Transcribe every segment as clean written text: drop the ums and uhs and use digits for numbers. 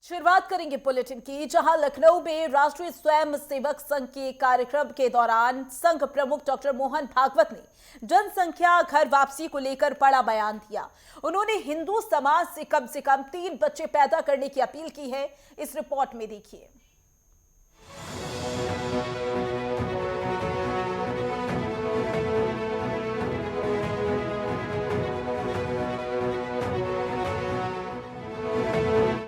शुरुआत करेंगे बुलेटिन की, जहां लखनऊ में राष्ट्रीय स्वयं सेवक संघ के कार्यक्रम के दौरान संघ प्रमुख डॉक्टर मोहन भागवत ने जनसंख्या घर वापसी को लेकर बड़ा बयान दिया। उन्होंने हिंदू समाज से कम 3 बच्चे पैदा करने की अपील की है। इस रिपोर्ट में देखिए।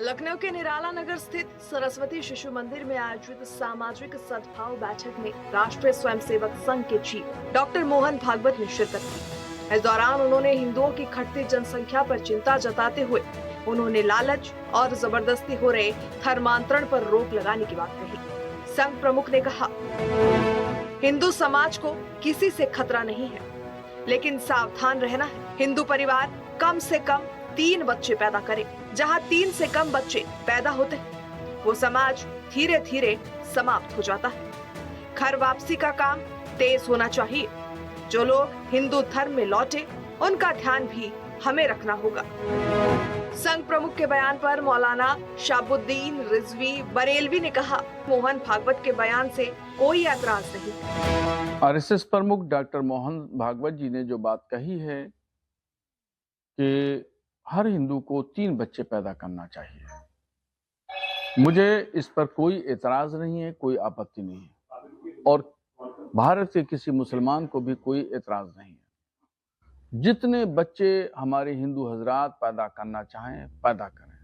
लखनऊ के निराला नगर स्थित सरस्वती शिशु मंदिर में आयोजित सामाजिक सद्भाव बैठक में राष्ट्रीय स्वयंसेवक संघ के चीफ डॉक्टर मोहन भागवत ने शिरकत की। इस दौरान उन्होंने हिंदुओं की घटती जनसंख्या पर चिंता जताते हुए उन्होंने लालच और जबरदस्ती हो रहे धर्मांतरण पर रोक लगाने की बात कही। संघ प्रमुख ने कहा, हिंदू समाज को किसी से खतरा नहीं है, लेकिन सावधान रहना है। हिंदू परिवार कम से कम 3 बच्चे पैदा करे। जहां 3 से कम बच्चे पैदा होते हैं, वो समाज धीरे धीरे समाप्त हो जाता है। घर वापसी का काम तेज होना चाहिए। जो लोग हिंदू धर्म में लौटे, उनका ध्यान भी हमें रखना होगा। संघ प्रमुख के बयान पर मौलाना शाबुद्दीन रिजवी बरेलवी ने कहा, मोहन भागवत के बयान से कोई ऐतराज नहीं। आरएसएस प्रमुख डॉक्टर मोहन भागवत जी ने जो बात कही है कि हर हिंदू को 3 बच्चे पैदा करना चाहिए, मुझे इस पर कोई एतराज नहीं है, कोई आपत्ति नहीं है, और भारत के किसी मुसलमान को भी कोई एतराज नहीं है। जितने बच्चे हमारे हिंदू हजरात पैदा करना चाहें पैदा करें,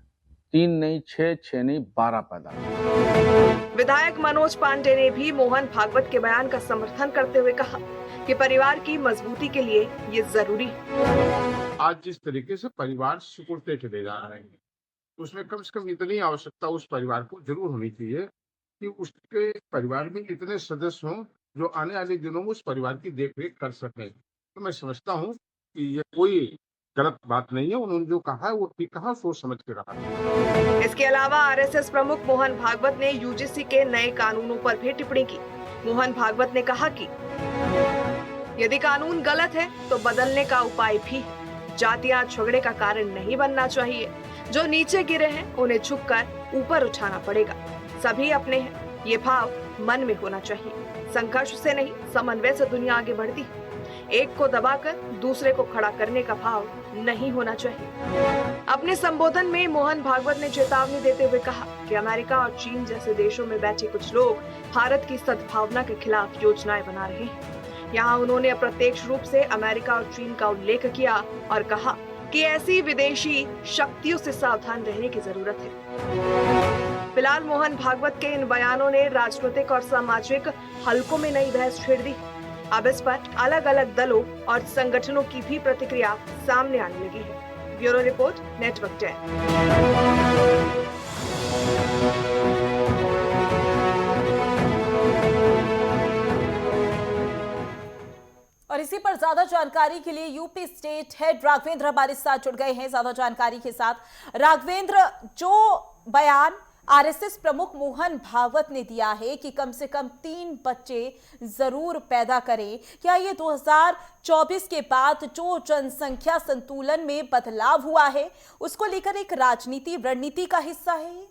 3 नहीं, 6 नहीं, 12 पैदा करें। विधायक मनोज पांडे ने भी मोहन भागवत के बयान का समर्थन करते हुए कहा कि परिवार की मजबूती के लिए ये जरूरी है। आज जिस तरीके से परिवार सिकुड़ते चले जा रहे हैं, उसमें कम से कम इतनी आवश्यकता उस परिवार को जरूर होनी चाहिए कि उसके परिवार में इतने सदस्य हों जो आने वाले दिनों में उस परिवार की देखरेख कर सकें। तो मैं समझता हूँ कि ये कोई गलत बात नहीं है। उन्होंने जो कहा है वो ठीक कहा, सोच समझ के कहा। इसके अलावा आरएसएस प्रमुख मोहन भागवत ने यूजीसी के नए कानूनों पर भी टिप्पणी की। मोहन भागवत ने कहा कि यदि कानून गलत है तो बदलने का उपाय भी है। जातियां झगड़े का कारण नहीं बनना चाहिए। जो नीचे गिरे हैं उन्हें झुककर ऊपर उठाना पड़ेगा। सभी अपने हैं, ये भाव मन में होना चाहिए। संघर्ष से नहीं, समन्वय से दुनिया आगे बढ़ती है। एक को दबाकर दूसरे को खड़ा करने का भाव नहीं होना चाहिए। अपने संबोधन में मोहन भागवत ने चेतावनी देते हुए कहा कि अमेरिका और चीन जैसे देशों में बैठे कुछ लोग भारत की सद्भावना के खिलाफ योजनाएं बना रहे हैं। यहाँ उन्होंने अप्रत्यक्ष रूप से अमेरिका और चीन का उल्लेख किया और कहा कि ऐसी विदेशी शक्तियों से सावधान रहने की जरूरत है। फिलहाल मोहन भागवत के इन बयानों ने राजनीतिक और सामाजिक हलकों में नई बहस छेड़ दी। अब इस पर अलग अलग दलों और संगठनों की भी प्रतिक्रिया सामने आने लगी है। Bureau report, network 10। और इसी पर ज्यादा जानकारी के लिए यूपी स्टेट हेड राघवेंद्र हमारे साथ जुड़ गए हैं ज्यादा जानकारी के साथ। राघवेंद्र, जो बयान आरएसएस प्रमुख मोहन भागवत ने दिया है कि कम से कम 3 बच्चे जरूर पैदा करें, क्या ये 2024 के बाद जो जनसंख्या संतुलन में बदलाव हुआ है उसको लेकर एक राजनीति रणनीति का हिस्सा है?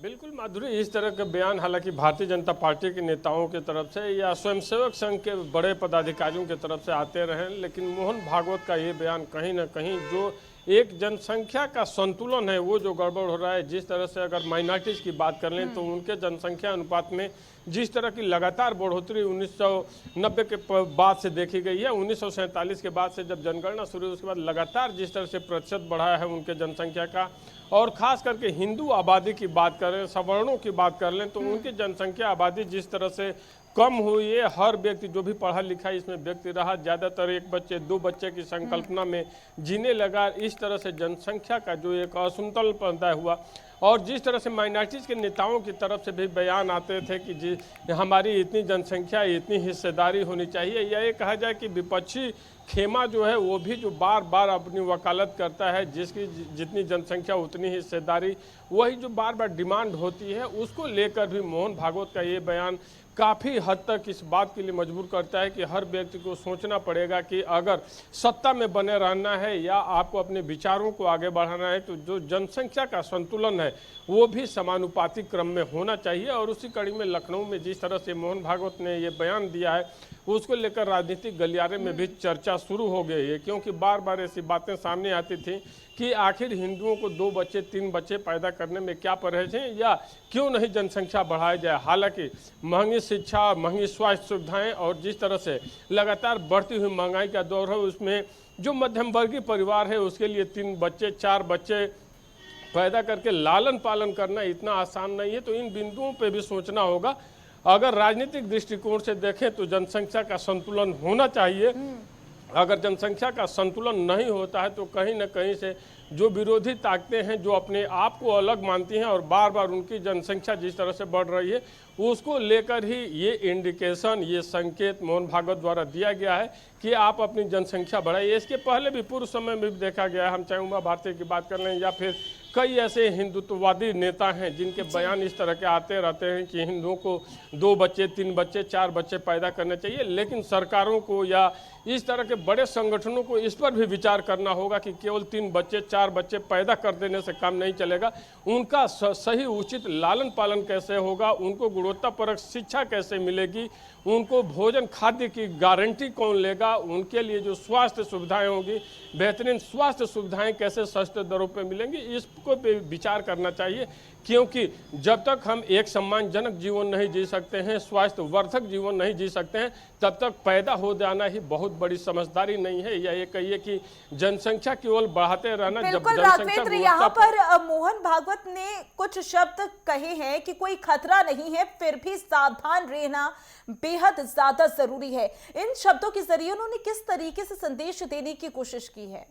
बिल्कुल माधुरी, इस तरह के बयान हालांकि भारतीय जनता पार्टी के नेताओं की तरफ से या स्वयंसेवक संघ के बड़े पदाधिकारियों की तरफ से आते रहे, लेकिन मोहन भागवत का ये बयान कहीं ना कहीं जो एक जनसंख्या का संतुलन है वो जो गड़बड़ हो रहा है। जिस तरह से अगर माइनॉरिटीज की बात कर लें तो उनके जनसंख्या अनुपात में जिस तरह की लगातार बढ़ोतरी 1990 के बाद से देखी गई है, 1947 के बाद से जब जनगणना शुरू हुई उसके बाद लगातार जिस तरह से प्रतिशत बढ़ा है उनके जनसंख्या का, और खास करके हिंदू आबादी की बात करें, सवर्णों की बात कर लें तो उनकी जनसंख्या आबादी जिस तरह से कम हुई है। हर व्यक्ति जो भी पढ़ा लिखा इसमें व्यक्ति रहा, ज़्यादातर 1 बच्चे 2 बच्चे की संकल्पना में जीने लगा। इस तरह से जनसंख्या का जो एक असंतुलन पैदा हुआ, और जिस तरह से माइनॉरिटीज़ के नेताओं की तरफ से भी बयान आते थे कि हमारी इतनी जनसंख्या, इतनी हिस्सेदारी होनी चाहिए, या ये कहा जाए कि विपक्षी खेमा जो है वो भी जो बार बार अपनी वकालत करता है, जिसकी जितनी जनसंख्या उतनी हिस्सेदारी, वही जो बार बार डिमांड होती है, उसको लेकर भी मोहन भागवत का ये बयान काफ़ी हद तक इस बात के लिए मजबूर करता है कि हर व्यक्ति को सोचना पड़ेगा कि अगर सत्ता में बने रहना है या आपको अपने विचारों को आगे बढ़ाना है तो जो जनसंख्या का संतुलन है वो भी समानुपातिक क्रम में होना चाहिए। और उसी कड़ी में लखनऊ में जिस तरह से मोहन भागवत ने ये बयान दिया है उसको लेकर राजनीतिक गलियारे में भी चर्चा शुरू हो गई है, क्योंकि बार बार ऐसी बातें सामने आती थी कि आखिर हिंदुओं को 2 बच्चे 3 बच्चे पैदा करने में क्या परहेज है या क्यों नहीं जनसंख्या बढ़ाई जाए। हालांकि महंगी शिक्षा, महंगी स्वास्थ्य सुविधाएं और जिस तरह से लगातार बढ़ती हुई महंगाई का दौर है उसमें जो मध्यम वर्गीय परिवार है उसके लिए 3 बच्चे 4 बच्चे पैदा करके लालन पालन करना इतना आसान नहीं है। तो इन बिंदुओं पे भी सोचना होगा। अगर राजनीतिक दृष्टिकोण से देखें तो जनसंख्या का संतुलन होना चाहिए। अगर जनसंख्या का संतुलन नहीं होता है तो कहीं ना कहीं से जो विरोधी ताकतें हैं जो अपने आप को अलग मानती हैं और बार बार उनकी जनसंख्या जिस तरह से बढ़ रही है उसको लेकर ही ये इंडिकेशन, ये संकेत मोहन भागवत द्वारा दिया गया है कि आप अपनी जनसंख्या बढ़ाइए। इसके पहले भी पूर्व समय में भी देखा गया है, हम चाहे उमा भारती की बात कर लें या फिर कई ऐसे हिंदुत्ववादी नेता हैं जिनके बयान इस तरह के आते रहते हैं कि हिंदुओं को 2 बच्चे 3 बच्चे 4 बच्चे पैदा करने चाहिए। लेकिन सरकारों को या इस तरह के बड़े संगठनों को इस पर भी विचार करना होगा कि केवल 3 बच्चे 4 बच्चे पैदा कर देने से काम नहीं चलेगा। उनका सही उचित लालन पालन कैसे होगा, उनको गुणवत्तापरक शिक्षा कैसे मिलेगी, उनको भोजन खाद्य की गारंटी कौन लेगा, उनके लिए जो स्वास्थ्य सुविधाएं होंगी, बेहतरीन स्वास्थ्य सुविधाएं कैसे सस्ते दरों पे मिलेंगी, इसको पे विचार करना चाहिए। क्योंकि जब तक हम एक सम्मानजनक जीवन नहीं जी सकते हैं, स्वास्थ्य वर्धक जीवन नहीं जी सकते हैं, तब तक पैदा हो जाना ही बहुत बड़ी समझदारी नहीं है। या ये कहिए कि जनसंख्या केवल बढ़ाते रहना। जब बिल्कुल जनसंख्या राघवेंद्र, यहाँ पर मोहन भागवत ने कुछ शब्द कहे हैं कि कोई खतरा नहीं है फिर भी सावधान रहना बेहद ज्यादा जरूरी है। इन शब्दों के जरिए उन्होंने किस तरीके से संदेश देने की कोशिश की है?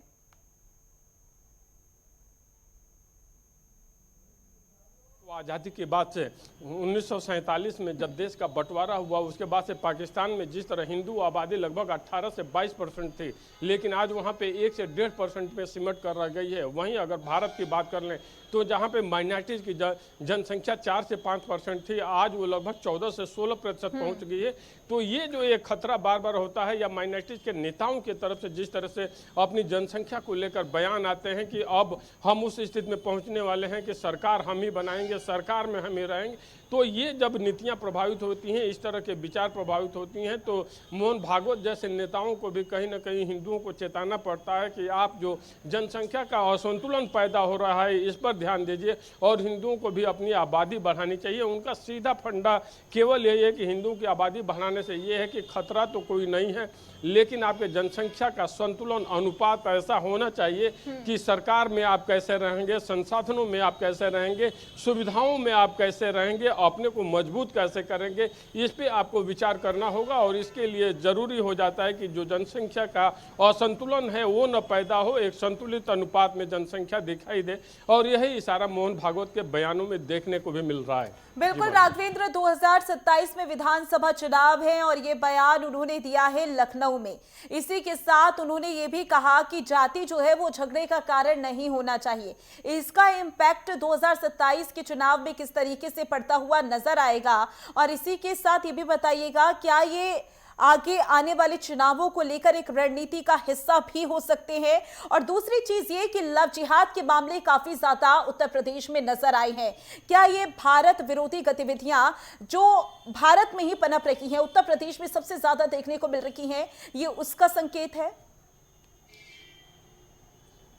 आज़ादी के बाद से 1947 में जब देश का बंटवारा हुआ उसके बाद से पाकिस्तान में जिस तरह हिंदू आबादी लगभग 18 से 22% थी, लेकिन आज वहाँ पे 1 से 1.5% में सिमट कर रह गई है। वहीं अगर भारत की बात कर लें तो जहाँ पे माइनॉरिटीज़ की जनसंख्या 4 से 5% थी, आज वो लगभग 14 से 16% पहुँच गई है। तो ये जो एक खतरा बार बार होता है या माइनॉरिटीज़ के नेताओं की तरफ से जिस तरह से अपनी जनसंख्या को लेकर बयान आते हैं कि अब हम उस स्थिति में पहुँचने वाले हैं कि सरकार हम ही बनाएंगे, सरकार में हम ही रहेंगे, तो ये जब नीतियां प्रभावित होती हैं, इस तरह के विचार प्रभावित होती हैं, तो मोहन भागवत जैसे नेताओं को भी कहीं ना कहीं हिंदुओं को चेताना पड़ता है कि आप जो जनसंख्या का असंतुलन पैदा हो रहा है इस पर ध्यान दीजिए और हिंदुओं को भी अपनी आबादी बढ़ानी चाहिए। उनका सीधा फंडा केवल यही है कि हिंदुओं की आबादी बढ़ाने से ये है कि खतरा तो कोई नहीं है, लेकिन आपके जनसंख्या का संतुलन अनुपात ऐसा होना चाहिए कि सरकार में आप कैसे रहेंगे, संसाधनों में आप कैसे रहेंगे, सुविधाओं में आप कैसे रहेंगे, अपने को मजबूत कैसे करेंगे, इस पे आपको विचार करना होगा। और इसके लिए जरूरी हो जाता है कि जो जनसंख्या का असंतुलन है वो न पैदा हो, एक संतुलित अनुपात में जनसंख्या दिखाई दे। और यही इशारा मोहन भागवत के बयानों में देखने को भी मिल रहा है। बिल्कुल राघवेंद्र, 2027 में विधानसभा चुनाव है और ये बयान उन्होंने दिया है लखनऊ में। इसी के साथ उन्होंने ये भी कहा कि जाति जो है वो झगड़े का कारण नहीं होना चाहिए। इसका इम्पैक्ट 2027 के चुनाव में किस तरीके से पड़ता हुआ नजर आएगा? और इसी के साथ ये भी बताइएगा, क्या ये आगे आने वाले चुनावों को लेकर एक रणनीति का हिस्सा भी हो सकते हैं? और दूसरी चीज ये कि लव जिहाद के मामले काफी ज्यादा उत्तर प्रदेश में नजर आए हैं। क्या ये भारत विरोधी गतिविधियां जो भारत में ही पनप रही हैं, उत्तर प्रदेश में सबसे ज्यादा देखने को मिल रही हैं, ये उसका संकेत है?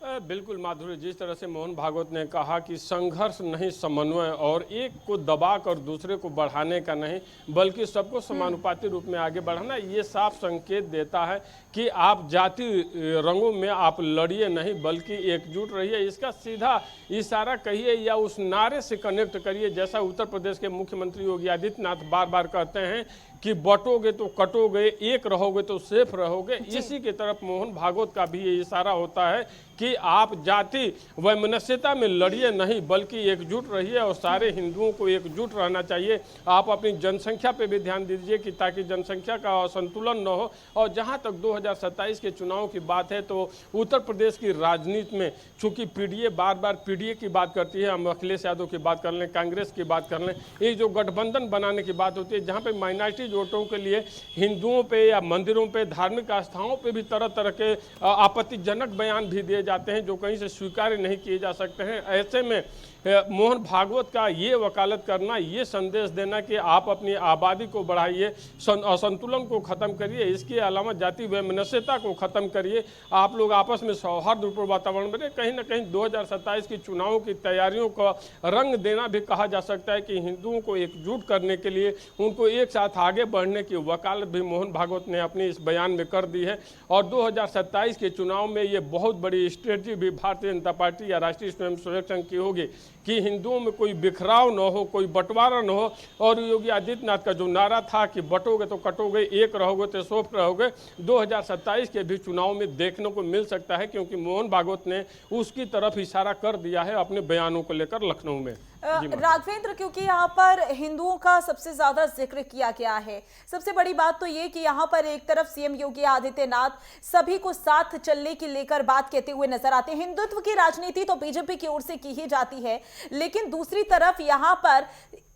बिल्कुल माधुरी, जिस तरह से मोहन भागवत ने कहा कि संघर्ष नहीं समन्वय, और एक को दबाकर दूसरे को बढ़ाने का नहीं बल्कि सबको समानुपाती रूप में आगे बढ़ाना, ये साफ संकेत देता है कि आप जाति रंगों में आप लड़िए नहीं बल्कि एकजुट रहिए। इसका सीधा इशारा कहिए या उस नारे से कनेक्ट करिए जैसा उत्तर प्रदेश के मुख्यमंत्री योगी आदित्यनाथ बार बार कहते हैं कि बटोगे तो कटोगे, एक रहोगे तो सेफ रहोगे। इसी की तरफ मोहन भागवत का भी ये इशारा होता है कि आप जाति वैमनस्यता में लड़िए नहीं, बल्कि एकजुट रहिए और सारे हिंदुओं को एकजुट रहना चाहिए। आप अपनी जनसंख्या पे भी ध्यान दीजिए कि ताकि जनसंख्या का असंतुलन न हो। और जहां तक 2027 के चुनाव की बात है तो उत्तर प्रदेश की राजनीति में चूंकि पीडीए बार बार पीडीए की बात करती है, हम अखिलेश यादव की बात कर लें, कांग्रेस की बात कर लें, ये जो गठबंधन बनाने की बात होती है जहाँ पे माइनॉरिटी वोटों के लिए हिंदुओं पे या मंदिरों पे, धार्मिक आस्थाओं पे भी तरह तरह के आपत्तिजनक बयान भी दिए जाते हैं जो कहीं से स्वीकार्य नहीं किए जा सकते हैं। ऐसे में मोहन भागवत का ये वकालत करना, ये संदेश देना कि आप अपनी आबादी को बढ़ाइए, असंतुलन को खत्म करिए, इसके अलावा जाति वैमनस्यता को खत्म करिए, आप लोग आपस में सौहार्दपूर्ण वातावरण बने। कहीं ना कहीं 2027 की चुनावों की तैयारियों का रंग देना भी कहा जा सकता है कि हिंदुओं को एकजुट करने के लिए, उनको एक साथ आगे बढ़ने की वकालत भी मोहन भागवत ने अपने इस बयान में कर दी है। और 2027 के चुनाव में ये बहुत बड़ी स्ट्रेटजी भी भारतीय जनता पार्टी या राष्ट्रीय स्वयंसेवक संघ की होगी कि हिंदुओं में कोई बिखराव न हो, कोई बंटवारा न हो। और योगी आदित्यनाथ का जो नारा था कि बटोगे तो कटोगे, एक रहोगे तो सोफ रहोगे, 2027 के भी चुनाव में देखने को मिल सकता है, क्योंकि मोहन भागवत ने उसकी तरफ इशारा कर दिया है अपने बयानों को लेकर लखनऊ में। राघवेंद्र, क्योंकि यहाँ पर हिंदुओं का सबसे ज्यादा जिक्र किया गया है, सबसे बड़ी बात तो ये कि यहाँ पर एक तरफ सीएम योगी आदित्यनाथ सभी को साथ चलने की लेकर बात कहते हुए नजर आते हैं। हिंदुत्व की राजनीति तो बीजेपी की ओर से की ही जाती है, लेकिन दूसरी तरफ यहाँ पर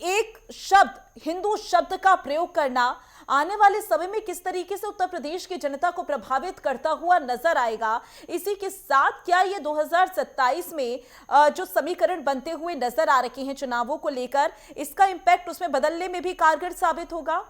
एक शब्द, हिंदू शब्द का प्रयोग करना आने वाले समय में किस तरीके से उत्तर प्रदेश की जनता को प्रभावित करता हुआ नजर आएगा। इसी के साथ क्या ये 2027 में जो समीकरण बनते हुए नजर आ रहे हैं चुनावों को लेकर, इसका इंपैक्ट उसमें बदलने में भी कारगर साबित होगा?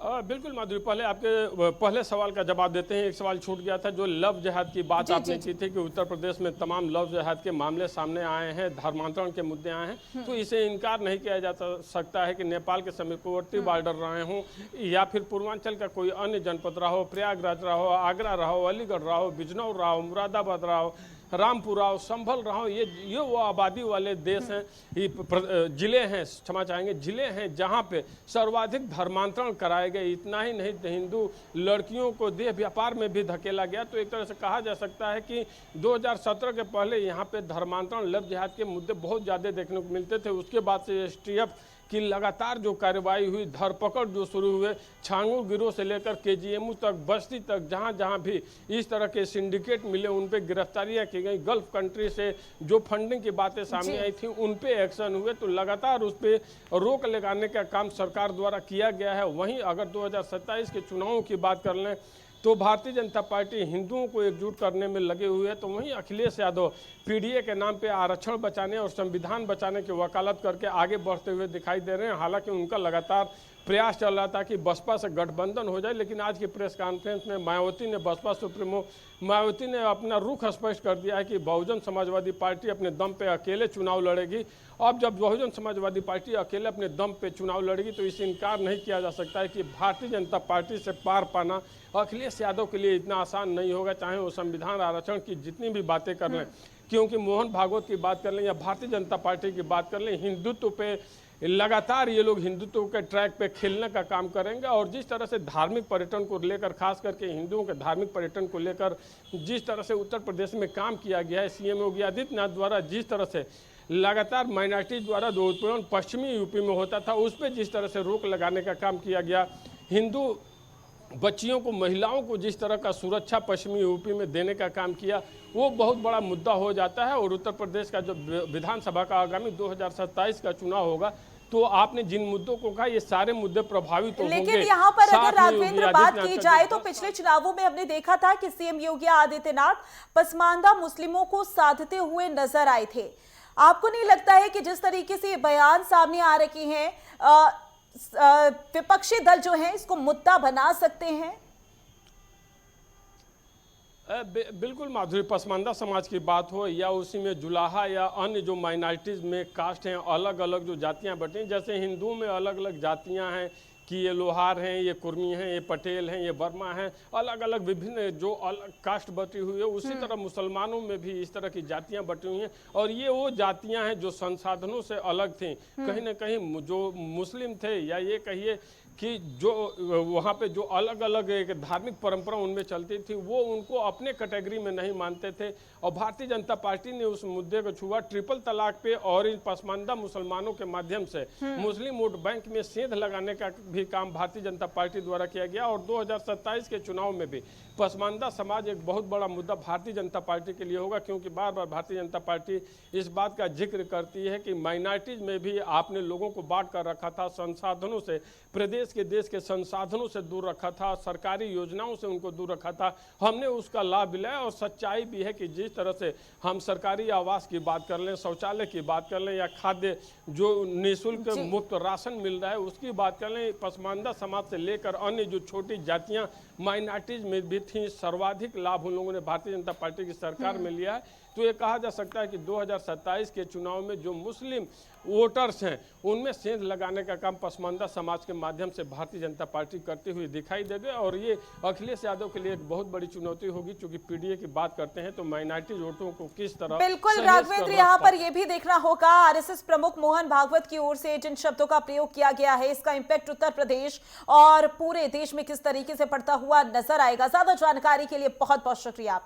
बिल्कुल माधुरी, पहले आपके पहले सवाल का जवाब देते हैं। एक सवाल छूट गया था, जो लव जिहाद की बात आपने की थी कि उत्तर प्रदेश में तमाम लव जिहाद के मामले सामने आए हैं, धर्मांतरण के मुद्दे आए हैं, तो इसे इनकार नहीं किया जा सकता है कि नेपाल के समीपवर्ती बॉर्डर रहे हों या फिर पूर्वांचल का कोई अन्य जनपद रहा हो, प्रयागराज रहा हो, आगरा रहा हो, अलीगढ़ रहा हो, बिजनौर रहा हो, मुरादाबाद रहा हो, रामपुरा हो, संभल रहा हो, ये वो आबादी वाले देश हैं, ये जिले हैं, क्षमा चाहेंगे, जिले हैं जहाँ पे सर्वाधिक धर्मांतरण कराए गए। इतना ही नहीं, हिंदू लड़कियों को देह व्यापार में भी धकेला गया। तो एक तरह से कहा जा सकता है कि 2017 के पहले यहाँ पे धर्मांतरण, लव जिहाद के मुद्दे बहुत ज़्यादा देखने को मिलते थे। उसके बाद से एसटीएफ की लगातार जो कार्रवाई हुई, धरपकड़ जो शुरू हुए, छांगू गिरोह से लेकर केजीएमयू तक, बस्ती तक, जहां जहां भी इस तरह के सिंडिकेट मिले उन पे गिरफ्तारियां की गई। गल्फ कंट्री से जो फंडिंग की बातें सामने आई थी उन पे एक्शन हुए। तो लगातार उस पर रोक लगाने का काम सरकार द्वारा किया गया है। वहीं अगर 2027 के चुनावों की बात कर लें तो भारतीय जनता पार्टी हिंदुओं को एकजुट करने में लगे हुए है। तो वहीं अखिलेश यादव पीडीए के नाम पे आरक्षण बचाने और संविधान बचाने की वकालत करके आगे बढ़ते हुए दिखाई दे रहे हैं। हालांकि उनका लगातार प्रयास चल रहा था कि बसपा से गठबंधन हो जाए, लेकिन आज की प्रेस कॉन्फ्रेंस में मायावती ने, बसपा सुप्रीमो मायावती ने अपना रुख स्पष्ट कर दिया है कि बहुजन समाजवादी पार्टी अपने दम पे अकेले चुनाव लड़ेगी। अब जब बहुजन समाजवादी पार्टी अकेले अपने दम पे चुनाव लड़ेगी तो इसे इनकार नहीं किया जा सकता है कि भारतीय जनता पार्टी से पार पाना अखिलेश यादव के लिए इतना आसान नहीं होगा, चाहे वो संविधान आरक्षण की जितनी भी बातें कर लें, क्योंकि मोहन भागवत की बात कर लें या भारतीय जनता पार्टी की बात कर लें, हिंदुत्व पे लगातार ये लोग हिंदुत्व के ट्रैक पे खेलने का काम करेंगे। और जिस तरह से धार्मिक पर्यटन को लेकर, खास करके हिंदुओं के धार्मिक पर्यटन को लेकर जिस तरह से उत्तर प्रदेश में काम किया गया है, सीएम योगी आदित्यनाथ द्वारा जिस तरह से लगातार माइनॉरिटी द्वारा जो उत्पीड़न पश्चिमी यूपी में होता था उस पर जिस तरह से रोक लगाने का काम किया गया, हिंदू बच्चियों को, महिलाओं को जिस तरह का सुरक्षा पश्चिमी यूपी में देने का काम किया, वो बहुत बड़ा मुद्दा हो जाता है। और उत्तर प्रदेश का जो विधानसभा का आगामी 2027 का चुनाव होगा, तो आपने जिन मुद्दों को कहा, ये सारे मुद्दे प्रभावित तो होंगे। लेकिन यहाँ पर अगर राघवेंद्र बात की जाए तो पिछले चुनावों में हमने देखा था कि सीएम योगी आदित्यनाथ पसमानदा मुस्लिमों को साधते हुए नजर आए थे। आपको नहीं लगता है कि जिस तरीके से ये बयान सामने आ रहे हैं, विपक्षी दल जो है इसको मुद्दा बना सकते हैं? बिल्कुल माधुरी, पसमानदा समाज की बात हो या उसी में जुलाहा या अन्य जो माइनॉरिटीज़ में कास्ट हैं, अलग अलग जो जातियां बटी, जैसे हिंदुओं में अलग अलग जातियां हैं कि ये लोहार हैं, ये कुर्मी हैं, ये पटेल हैं, ये वर्मा हैं, अलग अलग विभिन्न जो अलग कास्ट बटी हुई है, उसी तरह मुसलमानों में भी इस तरह की जातियां बटी हुई हैं। और ये वो जातियां हैं जो संसाधनों से अलग थीं। कहीं ना कहीं जो मुस्लिम थे, या ये कहिए कि जो वहाँ पे जो अलग अलग एक धार्मिक परंपरा उनमें चलती थी, वो उनको अपने कैटेगरी में नहीं मानते थे। और भारतीय जनता पार्टी ने उस मुद्दे को छुआ, ट्रिपल तलाक पे और इन पसमानदा मुसलमानों के माध्यम से मुस्लिम वोट बैंक में सेंध लगाने का भी काम भारतीय जनता पार्टी द्वारा किया गया। और 2027 के चुनाव में भी पसमानदा समाज एक बहुत बड़ा मुद्दा भारतीय जनता पार्टी के लिए होगा, क्योंकि बार बार भारतीय जनता पार्टी इस बात का जिक्र करती है कि माइनॉरिटीज में भी आपने लोगों को बांट कर रखा था, संसाधनों से, प्रदेश के देश के संसाधनों से दूर रखा था, सरकारी योजनाओं से उनको दूर रखा था। हमने उसका लाभ लिया। और सच्चाई भी है कि जिस तरह से हम सरकारी आवास की बात कर लें, शौचालय की बात कर लें, या खाद्य जो निःशुल्क मुफ्त राशन मिल रहा है उसकी बात कर लें, पसमानदा समाज से लेकर अन्य जो छोटी जातियां माइनॉरिटीज में भी थी, सर्वाधिक लाभ उन लोगों ने भारतीय जनता पार्टी की सरकार में लिया है। तो ये कहा जा सकता है कि 2027 के चुनाव में जो मुस्लिम वोटर्स हैं उनमें सेंध लगाने का काम पसमानदा समाज के माध्यम से भारतीय जनता पार्टी करती हुई दिखाई देगी। और ये अखिलेश यादव के लिए एक बहुत बड़ी चुनौती होगी, क्योंकि पीडीए की बात करते हैं तो माइनॉरिटी वोटों को किस तरह बिल्कुल सहेज राघवेंद्र, कर यहाँ रखता पर यह भी देखना होगा आरएसएस प्रमुख मोहन भागवत की ओर से जिन शब्दों का प्रयोग किया गया है, इसका इंपैक्ट उत्तर प्रदेश और पूरे देश में किस तरीके से पड़ता हुआ नजर आएगा। ज्यादा जानकारी के लिए बहुत बहुत शुक्रिया।